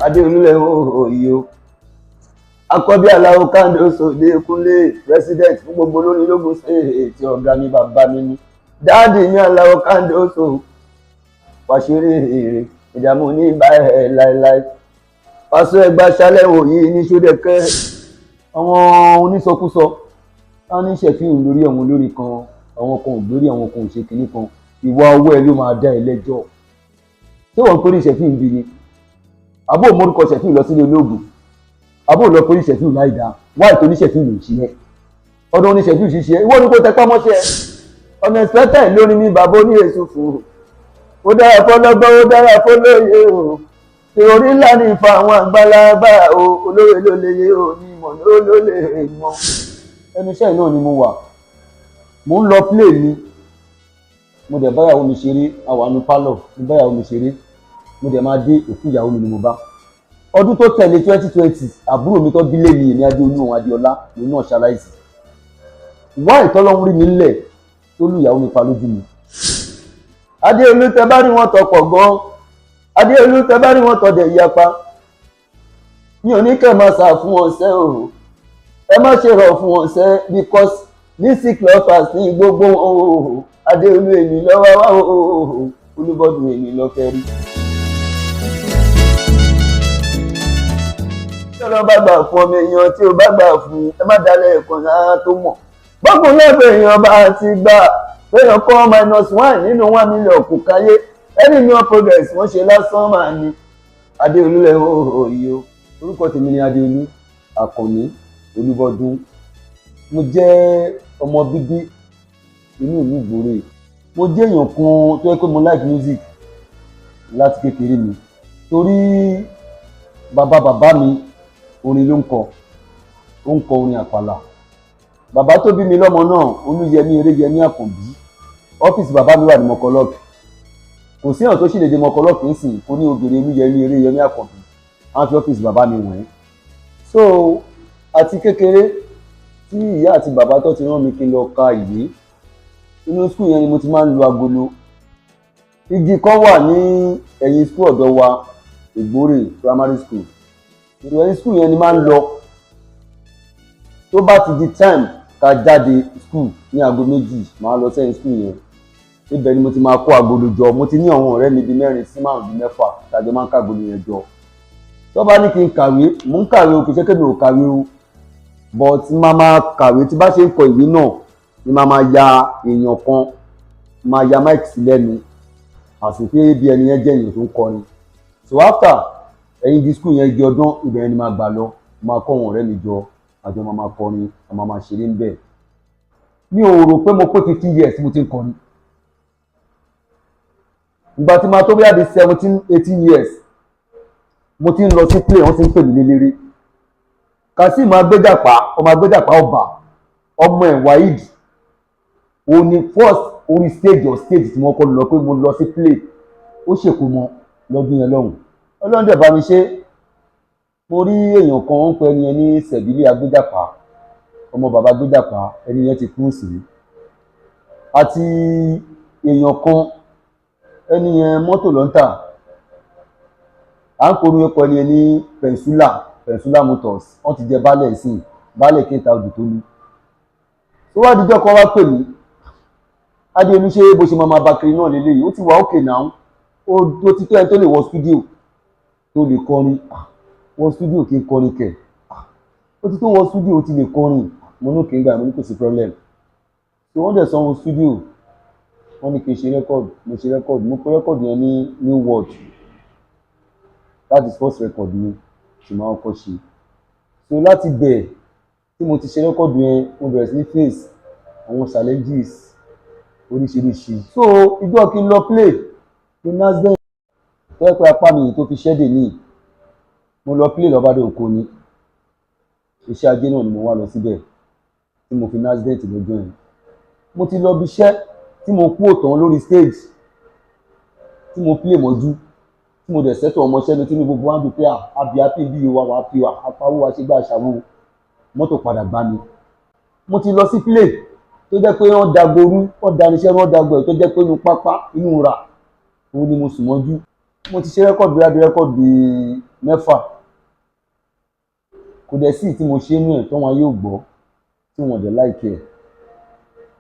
Adeolu lẹ òòyì o akọbí aláwo kándé sòdè kúnlé president fún gbogbo olórin lógún sí ètò ọ̀gá mi bàbá mi ní dáàdì mi aláwo kándé sò wàṣírí èrè ìdààmú ní ibà ẹ̀ láéláé Pasó ẹgbà ṣálẹ̀wò yìí ní Ṣódẹkẹ́ àwọn onísọkúsọ wọn ní ṣẹ̀fín lórí àwọn olórí kan àwọn kan ò lórí àwọn kan ò ṣe kinní kan ìwà ọwọ́ ẹ ló máa dá ẹ lẹ́jọ́ tí wọ́n ń torí ṣẹ̀fín bí ni àbó òmórúkọ ṣẹ̀fín lọ sílé olóògùn àbó lọ torí ṣẹ̀fín láì dáa wáì torí ṣẹ̀fín ló ń ṣiṣẹ́ ọdún ní ṣẹ̀fín ṣiṣẹ́ ìwọ ní kó tẹpá mọ́ṣẹ́ ọ̀nà ìfẹ́tẹ̀ lórí mi bàbá oní èso fún ó dára fọlọ́gbọ́n ó dára fọlọ́yẹ o ìròrí ńlá ní ìfà àwọn àgbàlagbà o olóore ló lè yé o ní ìmọ̀ ló lè mọ ẹnu iṣẹ́ náà ni mo wà mo ń lọ play mi mo dẹ̀ báyàwó mi ṣeré àwàánu pálọ̀ mo báyàwó mi ṣeré mo dẹ̀ máa dé òkú ìyàwó mi ni mo bá ọdún tó tẹ̀lé 2020 àbúrò mi tó bílé mi èmi Adeolu òun Adeọlá òun náà ṣaláìsì wá ìtọ́lọ́hún rí mi ńlẹ̀ tó lù ìyàwó mi pa lójú mi Adeolu tẹ bá rí wọn tọpọ̀ gan Adeolu tẹ bá rí wọn tọdẹ̀ ìyapa mi ò ní kẹ́ máa sà fún wọn sẹ́ o ẹ má ṣe rọ̀ fún wọn sẹ́ because music lovers ní gbogbo o Adeolu èmi lọ́wọ́ wá o Olúbọ̀dún èmi lọ́fẹ́ rí. tí ọlọ́run bá gbà fún ọmọ èèyàn tí ó bá gbà fún ẹ má dalẹ̀ ẹ̀kan náà tó mọ̀ gbogbo lẹ́bẹ̀ẹ́ èèyàn bá ti gbà èèyàn kọ́ -1 nínú 1 million kò káyé any new progress wọ́n ṣe lásán máa ní Adeolu lẹ òòyì o orúkọ tèmi ni Adeolu Àkànní Olúbọ̀dún mo jẹ́ ọmọ bíbí inú ìlú Ìgbòrè mo jẹ́ èèyàn kan tó yẹ pé mo like music láti kékeré mi torí bàbá mi orin ló ń kọ ó ń kọ orin àpàlà bàbá tó bí mi lọ́mọ náà Olúyẹmí Eréyẹmí Àkànbí ọ́fíìsì bàbá mi wà ní Mọ́kọ́lọ́ọ̀kì kò sí èèyàn tó sì lè dé Mọ́kọ́lọ́ọ̀kì ń sìn kó ní obìnrin Olúyẹmí Eréyẹmí Àkànbí á fi ọ́fíìsì bàbá mi wọ̀nyí so àti kékeré tí ìyá àti bàbá tó ti rán mi kí n lọ ka ìwé inú skul yẹn ni mo ti máa ń lo agolo igi kan wà ní ẹ̀yìn skul ọ̀dọ̀ wa Ìgbòrè primary school ìròyìn skul yẹn ni máa ń lọ tó bá ti di time ká jáde skul ní aago 2 máa lọ sẹ́yìn skul yẹn ibẹ̀ ni mo ti máa kó agolo jọ mo ti ní àwọn ọ̀rẹ́ mi bíi 4 sí 5 bíi 6 tàbí máa ń ká agolo yẹn jọ tó bá ní kí n kàwé mò ń kàwé o kì í ṣe kébì ò kàwé o but máa máa kàwé tí bá ṣe ń kọ ìwé náà ni máa ya èèyàn kan máa ya mic sí lẹ́nu àsìkò bí ẹni yẹn jẹ́ èèyàn tó ń kọrin so after ẹ̀yìn di skul yẹn di ọdún ibẹ̀ ni máa gbà lọ máa kọ́ àwọn ọ̀rẹ́ mi jọ àjọ máa kọrin àmọ́ máa ṣeré ń bẹ̀ mi ò rò pé mo pé 50 years mo ti ń kọrin ìgbà tí máa tó bí àdé 17-18 years mo ti ń lọ sí play wọ́n ti ń pè mí lélẹ́rẹ́ Kazeem agbẹ́jàpá ọmọ agbẹ́jàpá ọba ọmọ ẹ̀ Waheed òun ni first orí stage tí wọ́n kọ́ lọ pé mo lọ sí play ó ṣèkó mọ lọ́dún yẹn lọ́hùn Ọlọ́run dẹ̀ bá mi ṣe mo rí èèyàn kan ń pè ẹni yẹn ní Sẹ̀bílì agbẹ́jàpá ọmọ bàbá agbẹ́jàpá ẹni yẹn ti kú sí àti èèyàn kan ẹni yẹn mọ́tò ló ń tà à ń korú ẹ̀kọ́ ẹni yẹn ní Pẹ̀nsúlà Motors wọ́n ti jẹ baálẹ̀ ìsìn baálẹ̀ kéta odò tó ní tó wá díjọ́ kan wá pè mí Adeolu ṣe bó ṣe máa bá kiri náà lélẹ́yìí ó ti wà òkè náà ó ti tó ẹni tó lè wọ stúdíò tó lè kọrin wọ stúdíò kí n kọrin kẹ̀ ó ti tó wọ stúdíò ó ti lè kọrin mo ní kí n gbà mo ní kò sí problem so wọ́n dẹ̀ sanwó stúdíò wọ́n ní kí n ṣe rẹ́kọ̀dù mo ṣe rẹ́kọ̀dù mo pé rẹ́kọ̀dù yẹn ní New World that is first record mi tí màá kọ́ ṣe so láti bẹ̀ tí mo ti ṣe rẹ́kọ̀dù yẹn mo bẹ̀rẹ̀ sí ní face àwọn challenges oríṣiríṣi so ìjọ kí n lọ play ní nasdaq tó yẹ pé apá mi tó fi ṣẹ́dẹ̀ ní mo lọ play lọ́bàdàn òkò ni iṣẹ́ ajé náà ni mo wá lọ síbẹ̀ tí mo fi nasdaq lọ́jọ́ yẹn mo ti lọ bí iṣẹ́ tí mo kú òtàn lórí stage tí mo play mọ́jú tí mo dẹ̀ sẹ́tọ̀ ọmọọṣẹ́ ní tí ní gbogbo wọn dùn pé àbí happy bí wa wà pí wa apáwó wa ṣe gbà ṣàwó mọ́tò padà gbá mi mo ti lọ sí play tó jẹ́ pé wọ́n dagoru wọ́n daníṣẹ́ wọ́n dago ẹ̀ tó jẹ́ pé inú pápá inú ra òun ni mo sùn mọ́jú mo ti ṣe rẹ́kọ̀dù bí rẹ́kọ̀dù mẹ́fà kò dẹ̀ sí tí mo ṣe nú ẹ̀ tó wọn yóò gbọ́ tí wọ́n dẹ̀ láìkẹ́ ẹ̀.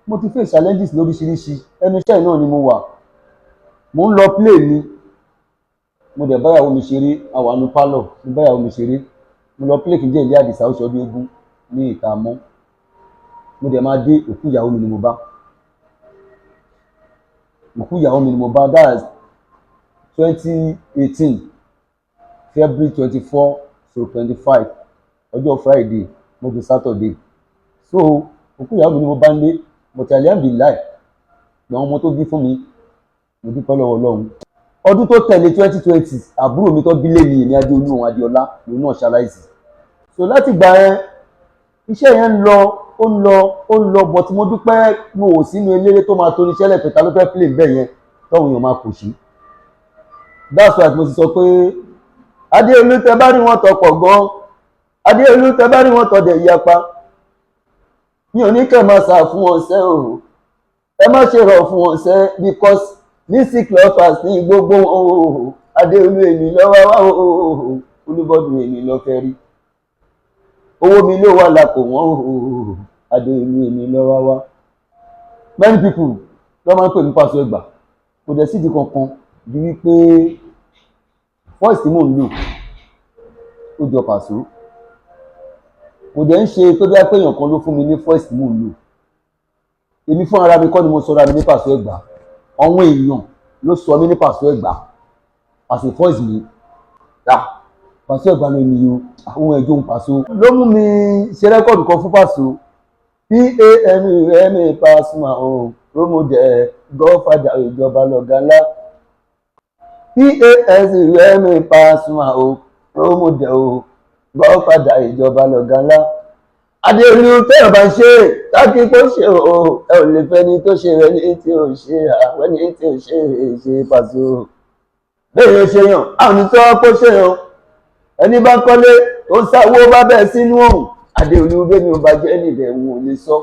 Mo ti face challenges lóríṣiríṣi, ẹnu iṣẹ́ náà ni mo wà, mo ń lọ play mi, mo dẹ̀ báyàwó mi ṣeré, àwa nu pálọ̀, mo báyàwó mi ṣeré, mo lọ play kí n jẹ́ ilé àdìsá ó ṣọdún eégún ní ìta mọ́, mo dẹ̀ máa dé òkú ìyàwó mi ni mo bá, òkú ìyàwó mi ni mo bá, that's 2018 February 24 to 25 ọjọ́ Friday mọ́jú Saturday. So òkú ìyàwó mi ni mo bá ń lé, but alhamdulillah àwọn ọmọ tó bí fún mi mo dúpẹ́ lọ́wọ́ Ọlọ́run. Ọdún tó tẹ̀lé 2020 àbúrò mi tó bí lé mi èmi Adeolu òun Adeọlá lòun náà ṣaláìsí. So láti gbà yẹn iṣẹ́ yẹn ń lọ but mo dúpẹ́ mo ò sínú eléré tó máa torí iṣẹ́ lẹ́pẹ̀ta ló fẹ́ play bẹ́ẹ̀ yẹn tọ́hun èèyàn máa kò sí. That's why mo ti sọ pé Adeolu tẹ bá rí wọn tọpọ̀ gan, Adeolu tẹ bá rí wọn tọdẹ̀ yapa, mi ò ní kẹ́ máa sà fún wọn sẹ́ o, ẹ má ṣe rọ̀ fún wọn sẹ́ because music lovers ní gbogbo o, Adeolu èmi lọ́wọ́ wá o, Olúbọ̀dún èmi lọ fẹ́ rí, owó mi ló wà lápò wọn o, Adeolu èmi lọ́wọ́ wá. Many people ló máa ń pè mí Pasó Ẹ̀gbá, kò dẹ̀ sídìí kankan ju wípé voice tí mò ń lò ó jọ Pasó, kò dẹ̀ ń ṣe tó bí pé èèyàn kan ló fún mi ní voice tí mò ń lò, èmi fún ara mi kọ́ ni mo sọra mi ní Pasó Ẹ̀gbá, àwọn èèyàn ló sọ mí ní Pasó Ẹ̀gbá as a voice mi. Pasó Ẹ̀gbá ló ní o, àwọn ẹ̀jọ̀ ń Pasó ló mú mi ṣe rẹ́kọ̀dù kan fún Pasó, PAMU Pasuma o, ló jẹ́ godfather ìjọba lọ́gá ńlá, PAMU Pasuma o, ló jẹ́ o godfather ìjọba lọ́gá ńlá. Adeolu tẹ́yọ̀ bá ṣe tákì kó ṣe o, ẹ ò lè fẹ́ ni tó ṣe rẹ ní tí ò ṣe àwọn ní tí ò ṣe Pasó. Bẹ́ẹ̀ yẹn ṣe yàn, àwọn ní sọ kó ṣe yàn, ẹni bá kọ́lé tó ń sáwó bá bẹ́ẹ̀ sínú òun, Adeolu bẹ́ẹ̀ ni ó bá jẹ́ níbẹ̀ wọn ò lè sọ.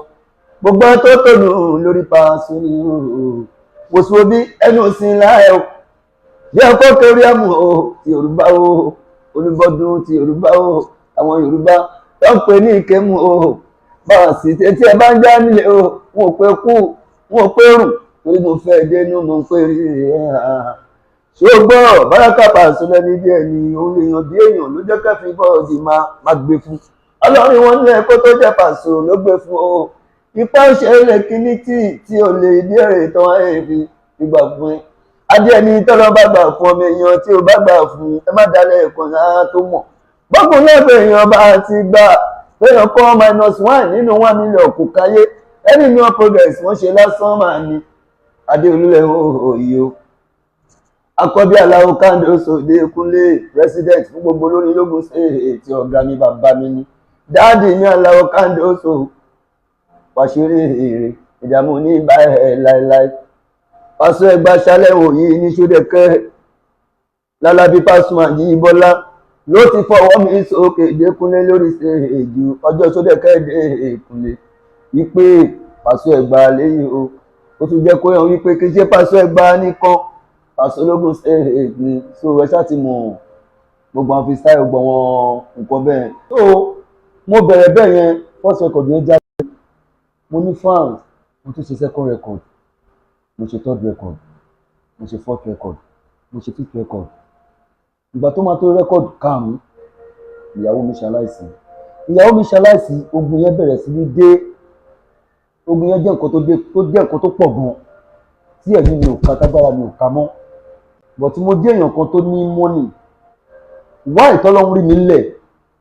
Gbogbo tó tònú lórí Pasó ni o, mo sọ bí ẹnu sí láì o, bí ọkọ̀ kẹrí àmú o, ti Yorùbá o, Olúbọ̀dún ti Yorùbá o, àwọn Yorùbá tó ń pè ní ìkémù o, báwa sì tẹ́tí ẹ bá ń já nílé o, wọn ò pé kú, wọn ò pé rùn, torí mo fẹ́ dénú mo ń pè rí ṣùgbọ́n báràkà Pasó lẹ́ni bí ẹni òun èèyàn bí èèyàn ló jẹ́ kẹ́fì bọ́ọ̀dì máa gbé fún. Ọlọ́run wọn ní ẹ̀kọ́ tó jẹ́ Pasó ló gbé fún o, ipá ìṣẹ̀lẹ̀ kìíní tí ò lè bí èrè tán ẹ̀fì ìgbà fún ẹ. Adé ẹni tọ́lọ́ bá gbà fún ọmọ èèyàn tí ó bá gbà fún ẹ má dalẹ̀ ẹ̀kan náà tó mọ̀. Gbọ́kùn lẹ́gbẹ̀ẹ́ èèyàn bá ti gbà péyàn kọ́ -1 nínú 1 million kò káyé, ẹni ní wọn progress wọ́n ṣe lásán máa ní. Adeolu lẹ́ òòyì o. Akọ́bí aláwo kándó sòdé kúnlé president fún gbogbo olórin lógún sí ti ọ̀gá mi bàbá mi ní. Dáàdì mi aláwo kándó sò pàṣírí èrè ìdààmú ní ibà ẹ̀ láéláé. Pasó Ẹ̀gbá ṣálẹ̀wò yìí ní Ṣódẹ̀kẹ́ lálábí Pasuma yìí Bọ́lá ló ti fọwọ́ mi sókè dékúnlé lórí èjì ọjọ́ Ṣódẹ̀kẹ́ dé èkúnlé wípé Pasó Ẹ̀gbá lẹ́yìn o, ó tún jẹ́ kó yàn wípé kí ṣe Pasó Ẹ̀gbá nìkan, Pasó lógún ní so ẹ ṣáà ti mọ̀ gbogbo àwọn freestyle gbogbo wọn nǹkan bẹ́ẹ̀. So mo bẹ̀rẹ̀ bẹ́ẹ̀ yẹn first record yẹn jáde, mo ní fans, mo tún ṣe second record, mo ṣe third record, mo ṣe fourth record, mo ṣe fifth record. Ìgbà tó máa tó record karùn-ún ìyàwó mi ṣaláìsí, ogun yẹn bẹ̀rẹ̀ sí ní dé, ogun yẹn jẹ́ nǹkan tó pọ̀ gan tí ẹ̀mí mi ò ká, tágbára mi ò ká mọ́, but mo jẹ́ èèyàn kan tó ní money. Wá ìtọ́lọ́run rí mi ńlẹ̀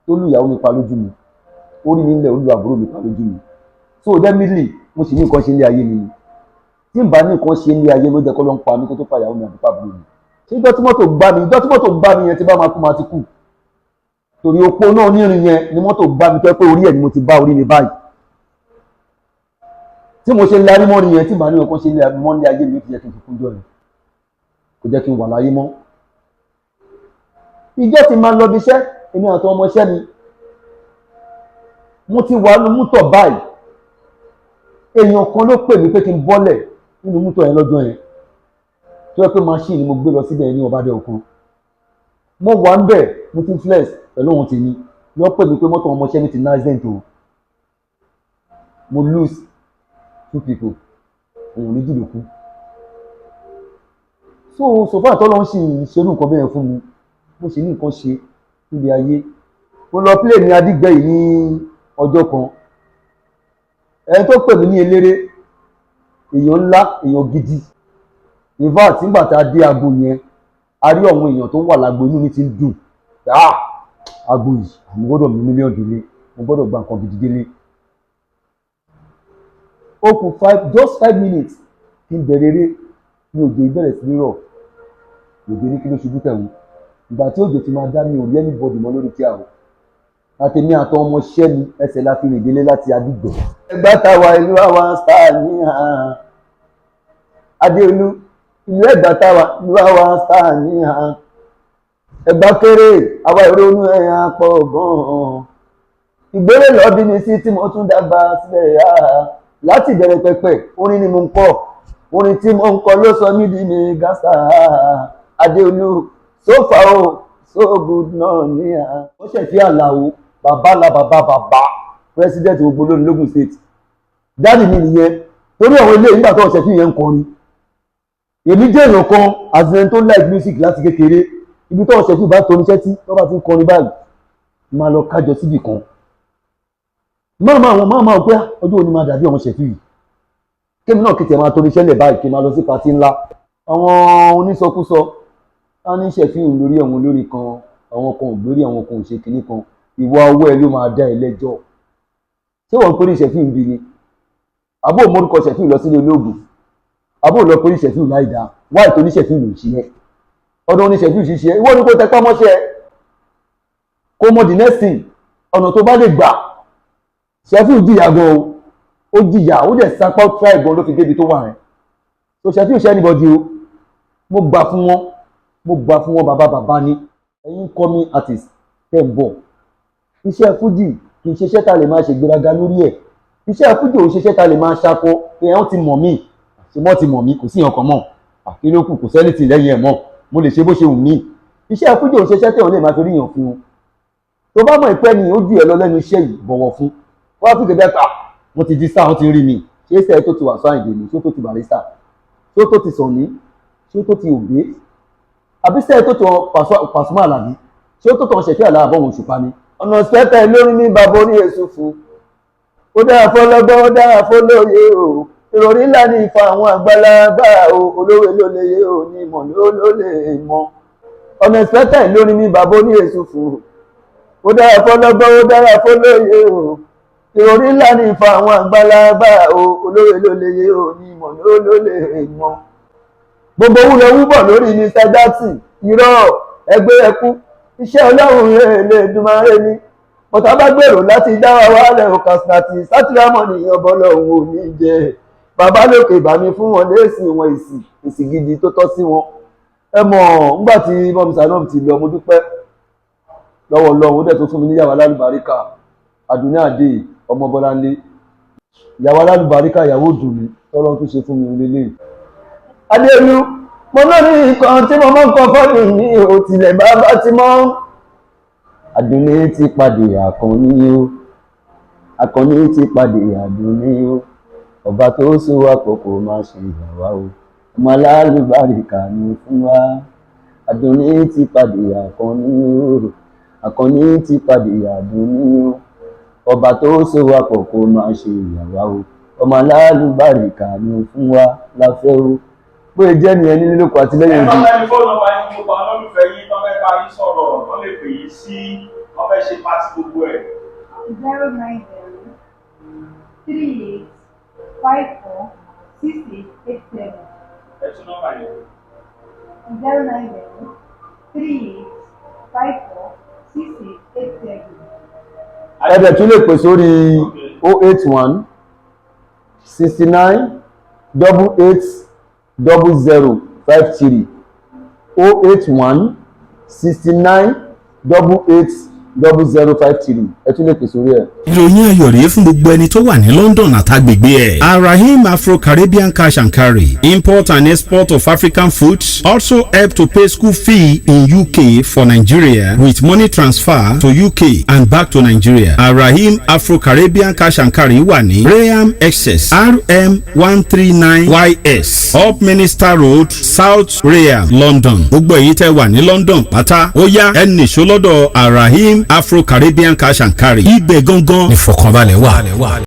tó lù ìyàwó mi pa lójú mi, ó rí mi ńlẹ̀ ó lù àbúrò mi pa lójú mi. So definitely mo sì ní nǹkan ṣe ní ayé mi, tí n bá ní nǹkan ṣe ní ayé ló jẹ́ kọ́ ló ń pa mí kó tó pa ìyàwó mi àbí pa àbúrò mi. Ṣé ìjọ́ tí mọ́tò gbá mi yẹn tí bá máa kú máa ti kú, torí opó náà nírin yẹn ni mọ́tò gbá mi tó pé orí ẹ̀ ni mo ti bá orí mi báyìí. Tí mo ṣe larí mọ́rin yẹn tí n bá ní nǹkan ṣe ní ayé mi ó ti yẹ kí n fi kúnjọ́ yẹn, kò jẹ́ kí n wà láyé mọ́. Ìjọ́ ti máa lọ bí iṣẹ́ èmi àti ọmọ iṣẹ́ mi, mo ti wà nínú mútọ̀ báyìí, èèyàn kan ló pè mí pé kí n bọ́lẹ̀ nínú mútọ̀ yẹn lọ́jọ́ yẹn, tó yẹ pé machine ni mo gbé lọ síbẹ̀ ní Ọbádé Òkun. mo wà ń bẹ̀ mo ti flex pẹ̀lú ohun tèmi lọ́ pè mí pé mọ́tò ọmọọṣẹ́ mi ti ní accident o, mo lose 2 people, èèyàn méjì ló kú. So far tọ́lọ́ ń ṣe ìṣerú nǹkan bẹ́ẹ̀ fún mi, mo ṣe ní nǹkan ṣe níbi ayé. Mo lọ play ní Adigbe yìí ní ọjọ́ kan, ẹni tó pè mí ní eléré, èèyàn ńlá, èèyàn gidi. In fact nígbà tá a dé agbo yẹn, a rí àwọn èèyàn tó wà lágbo, inú mi ti ń dùn. Agbo yìí mo gbọ́dọ̀ mú mílíọ̀nù délé, mo gbọ́dọ̀ gba nǹkan gidi délé. Ó kù just 5 minutes kí n bẹ̀rẹ̀ eré ní òjò ìbẹ̀rẹ̀ sí ní rọ̀. Òjò ní kí ló ṣubú tẹ̀wọ̀n. Ìgbà tí òjò ti máa dá mi ò rí anybody mọ́ lórí tíà o. Àtẹ̀mí àtọ́ ọmọọṣẹ́ mi ẹsẹ̀ la fi rìn délé láti Adigbe. Ẹgbẹ́ táwa ìlú àwa star ní Adeolu, ìlú Ẹ̀gbá táwa ìlú àwa star ní Ẹ̀gbá kéré àwa ìrònú ẹ̀yà pọ̀ gan-an. Ìgbérè lọ́bí mi sí tí mo tún dàgbà sílẹ̀ láti bẹ̀rẹ̀ pẹ̀pẹ̀. Orin ni mo ń kọ, orin tí mo ń kọ ló sọ mí di mi gásà. Adeolu so far o so good náà ní wọ́n ṣẹ̀ fi Àlàó bàbá president gbogbo lónìí lógùn state. Dáàdì mi nìyẹn, torí àwọn ilé nígbà tó ọ̀sẹ̀ fi yẹn ń kọrin. Èmi jẹ́ èèyàn kan àzìrẹ́ni tó like music láti kékeré. Ibi tó ọ̀sẹ̀ fi bá torí iṣẹ́ tí wọ́n bá ti ń kọrin báyìí máa lọ kájọ síbì kan. Máa pé ọjọ́ òní máa dàbí ọmọ ṣẹ̀fì yìí. Kémi náà kìtì ẹ̀ máa torí iṣẹ́ lẹ̀ báyìí kí n máa lọ sí pàtí ńlá. Àwọn onísọkúsọ á ní ṣẹ̀fì yìí lórí àwọn olórí kan, àwọn kan ò gbórí, àwọn kan ò ṣe kinní kan. Ìwà ọwọ́ ẹ ló máa dá ẹ lẹ́jọ́. Ṣé wọ́n ń torí ṣẹ̀fì yìí bí ni? Àbó òmórúkọ ṣẹ̀fì yìí lọ sílé olóògùn. Àbó lọ torí ṣẹ̀fì yìí láì dáa. Wáì torí ṣẹ̀fì yìí ló ń ṣiṣẹ́. Ọdún oní ṣẹ̀fì yìí ṣiṣẹ́. Ìwọ ni kò tẹpá mọ́ṣẹ́. Kó mọ the next thing ọ̀nà tó bá lè gbà. Ṣẹ̀fì yìí jìyà gan o. Ó jìyà, ó dẹ̀ sapá try gan ló fi débi tó wà rẹ̀. So ṣẹ̀fì yìí ṣẹ́ anybody o. Mo gbà fún wọn bàbá ni. Ẹ̀yin coming artist tẹ̀ ń bọ̀. Iṣẹ́ fújì kì í ṣe iṣẹ́ ta lè máa ṣègbéraga lórí ẹ̀. Iṣẹ́ fújì ò ṣe iṣẹ́ ta lè máa ṣakọ pé ẹ̀hún ti mọ̀ mí, ṣe mọ́ ti mọ̀ mí, kò sí ìyànkan mọ̀. Àkílókù kò sẹ́ni tì lẹ́yìn ẹ̀ mọ́, mo lè ṣe bó ṣe wù mí. Iṣẹ́ fújì ò ṣe iṣẹ́ tẹ̀wọ̀n lè máa torí yàn fún un. Tó bá mọ̀ ìpẹ́ ni ó jù ẹ lọ lẹ́nu iṣẹ́ yìí bọ̀wọ̀ fún. Wọ́n á fi gẹ́gẹ́ ká wọ́n ti di sáà wọ́n ti rí mi. Ṣé iṣẹ́ tó ti wà sọ àìdè ni, ṣé tó ti Barrister, ṣé tó ti Sọ̀ní, ṣé tó ti Òbé, àbí iṣẹ́ tó ti Pasuma Àlàbí, ṣé tó tàn Ṣẹ̀fí Àlà àbọ̀wọ̀n Òṣùpá ni. Ọ̀nà ìṣẹ́tẹ̀ lórí ní bàbá orí èso fún. Ó dára fọlọ́gbọ́n, ó dára fọlọ́yè o. Ìròrí ńlá ní ìfọ̀ àwọn àgbàlagbà o. Olówó ló lè yé o, ní ìmọ̀ ló lè mọ̀. Ọ̀nà ìṣẹ́tẹ̀ lórí ní bàbá orí èso fún. Ó dára fọlọ́gbọ́n, ó dára fọlọ́yè o. Ìròrí ńlá ní ìfọ̀ àwọn àgbàlagbà o. Olówó ló lè yé o, ní ìmọ̀ ló lè mọ̀. Gbogbo wúlọ wúbọ̀ lórí Mr. Jackson, irọ́ ẹgbẹ́ ẹkú. Iṣẹ́ Ọlọ́run rẹ̀ lè dùnmáre ní. Bọ̀tá bá gbèrò láti dá wa wálẹ̀ òkàsìtàtì sátìrámọ̀ nìyàn bọ́lọ́run ò ní jẹ. Bàbá lókè bá mi fún wọn léèsì wọn èsì gidi tó tọ́ sí wọn. Ẹ mọ̀ nígbà tí mọ́mí Salom ti lọ mo dúpẹ́ lọ́wọ́ Ọlọ́run ó dẹ̀ tó fún mi níyàwó alálùbáríkà Àdùnní Àdé ọmọ Bọ́láńlé. Ìyàwó alálùbáríkà ìyàwó dùnmí tọ́lọ́run tó ṣe fún mi lélẹ̀. Adeolu mo náà ní nǹkan tí mo mọ́ nǹkan fọ́nì ní òtìlẹ̀ bàbá ti mọ́. Àdùnní ti pàdé Àkànní o, Àkànní ti pàdé Àdùnní o. Ọba tó so wa pọ̀ kò máa ṣe ìyàwó o. Ọmọ alálùbáríkà ni fún wa. Àdùnní ti pàdé Àkànní o, Àkànní ti pàdé Àdùnní o. Ọba tó so wa pọ̀ kò máa ṣe ìyàwó o. Ọmọ alálùbáríkà ni fún wa láfẹ́ o. Bóyá jẹ́ ni ẹni nílò kó àtìlẹ́yìn ojú. Ẹ̀rọ ẹni fóònù ọba yín gbogbo àwọn olólùfẹ́ yín tó fẹ́ bá yín sọ̀rọ̀ tó lè pè yín sí ọfẹ́ ṣe pàtì gbogbo ẹ̀. 090 38 54 6887. Ẹ tún nọ́mbà yẹn. 090 38 54 6887. Ẹ̀bẹ̀ tún lè pè sórí 081 69 88 0053 081 69 88 0053 ẹ tún lè pè sórí ẹ̀. ìròyìn ayọ̀ rèé fún gbogbo ẹni tó wà ní London àtàgbègbè ẹ̀. Arahim Afro-Caribbean Cash and Carry, import and export of African foods, also help to pay school fee in UK for Nigeria with money transfer to UK and back to Nigeria. Arahim Afro-Caribbean Cash and Carry wà ní Graham Excess RM 139YS Up Minister Road, South Graham, London. Gbogbo èyí tẹ́ wà ní London pátá ó yá ẹnì ṣó lọ́dọ̀ Arahim Afro-Caribbean Cash and Carry. Ibẹ̀ gangan ni fọkànbalẹ̀ wà.